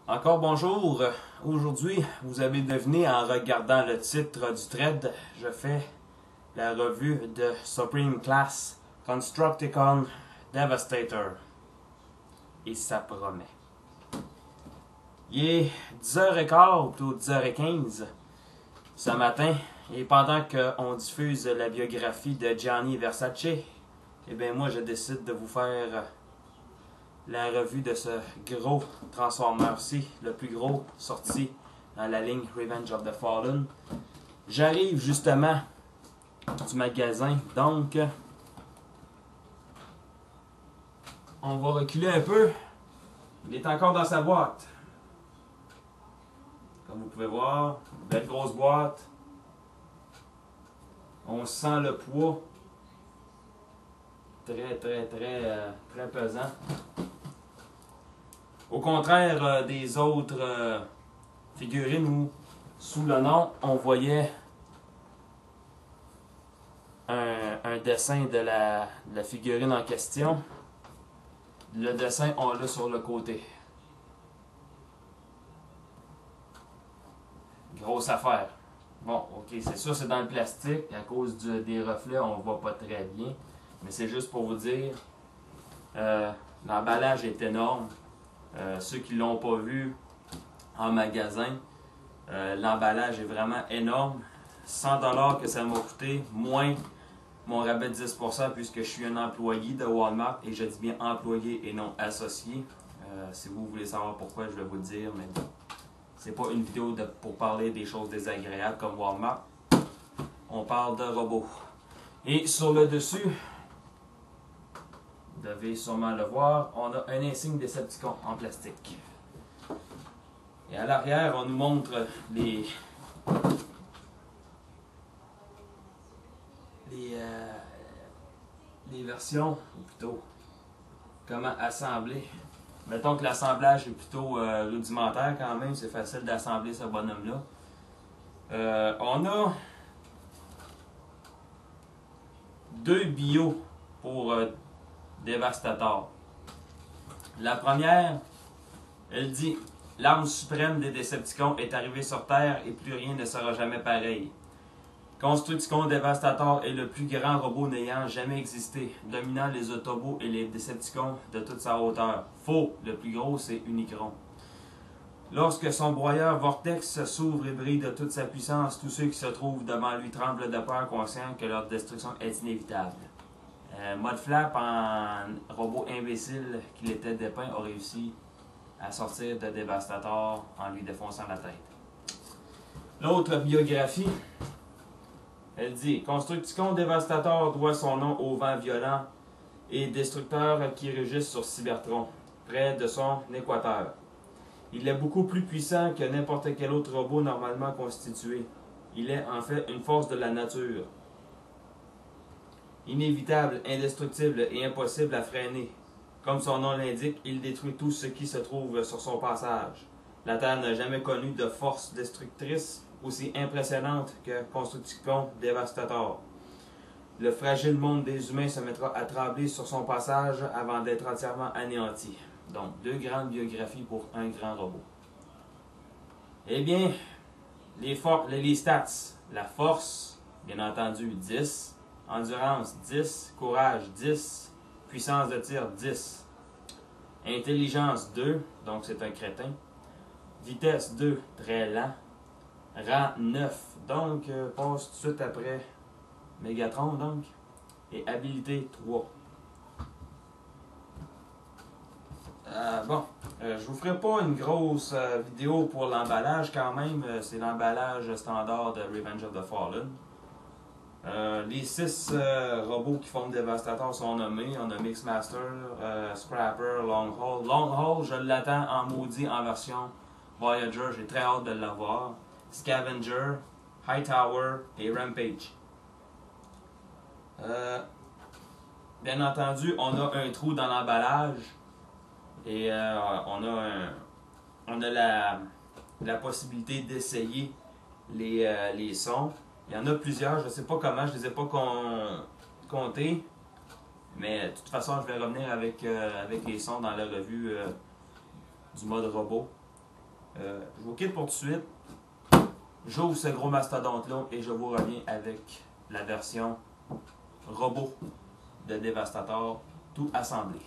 Encore bonjour. Aujourd'hui, vous avez deviné en regardant le titre du thread, je fais la revue de Supreme Class Constructicon Devastator. Et ça promet. Il est 10h15 ou plutôt 10h15 ce matin. Et pendant qu'on diffuse la biographie de Gianni Versace, eh bien moi je décide de vous faire la revue de ce gros Transformer-ci, le plus gros sorti dans la ligne Revenge of the Fallen. J'arrive justement du magasin, donc on va reculer un peu. Il est encore dans sa boîte. Comme vous pouvez voir, une belle grosse boîte. On sent le poids. Très pesant. Au contraire des autres figurines où, sous le nom, on voyait un dessin de la figurine en question. Le dessin, on l'a sur le côté. Grosse affaire. Bon, ok, c'est sûr, c'est dans le plastique. À cause des reflets, on ne voit pas très bien. Mais c'est juste pour vous dire, l'emballage est énorme. Ceux qui ne l'ont pas vu en magasin, l'emballage est vraiment énorme. 100$ que ça m'a coûté, moins mon rabais de 10% puisque je suis un employé de Walmart et je dis bien employé et non associé. Si vous voulez savoir pourquoi, je vais vous le dire, mais c'est pas une vidéo pour parler des choses désagréables comme Walmart. On parle de robots. Et sur le dessus, vous devez sûrement le voir, on a un insigne Decepticon en plastique. Et à l'arrière, on nous montre les versions, ou plutôt comment assembler. Mettons que l'assemblage est plutôt rudimentaire quand même, c'est facile d'assembler ce bonhomme-là. On a deux bios pour Devastator. La première, elle dit « L'arme suprême des Decepticons est arrivée sur Terre et plus rien ne sera jamais pareil. Constructicon Devastator est le plus grand robot n'ayant jamais existé, dominant les Autobots et les Decepticons de toute sa hauteur. Faux, le plus gros c'est Unicron. Lorsque son broyeur Vortex s'ouvre et brille de toute sa puissance, tous ceux qui se trouvent devant lui tremblent de peur, conscients que leur destruction est inévitable. Mudflap, en robot imbécile qu'il était dépeint, a réussi à sortir de Devastator en lui défonçant la tête. L'autre biographie, elle dit « Constructicon Devastator doit son nom au vent violent et destructeur qui rugissent sur Cybertron, près de son équateur. Il est beaucoup plus puissant que n'importe quel autre robot normalement constitué. Il est en fait une force de la nature. Inévitable, indestructible et impossible à freiner. Comme son nom l'indique, il détruit tout ce qui se trouve sur son passage. La Terre n'a jamais connu de force destructrice aussi impressionnante que Constructicon Devastator. Le fragile monde des humains se mettra à trembler sur son passage avant d'être entièrement anéanti. » Donc, deux grandes biographies pour un grand robot. Eh bien, les stats. La force, bien entendu, 10. Endurance, 10. Courage, 10. Puissance de tir, 10. Intelligence, 2. Donc, c'est un crétin. Vitesse, 2. Très lent. Rang, 9. Donc, passe tout de suite après Megatron, donc. Et habilité, 3. Je vous ferai pas une grosse vidéo pour l'emballage quand même. C'est l'emballage standard de Revenge of the Fallen. Les 6 robots qui font Devastator sont nommés. On a Mixmaster, Scrapper, Longhaul. Longhaul, je l'attends en maudit en version Voyager. J'ai très hâte de l'avoir. Scavenger, Hightower et Rampage. Bien entendu, on a un trou dans l'emballage. Et on a la possibilité d'essayer les sons. Il y en a plusieurs, je ne sais pas comment, je ne les ai pas comptés. Mais de toute façon, je vais revenir avec les sons dans la revue du mode robot. Je vous quitte pour tout de suite. J'ouvre ce gros mastodonte-là et je vous reviens avec la version robot de Devastator tout assemblé.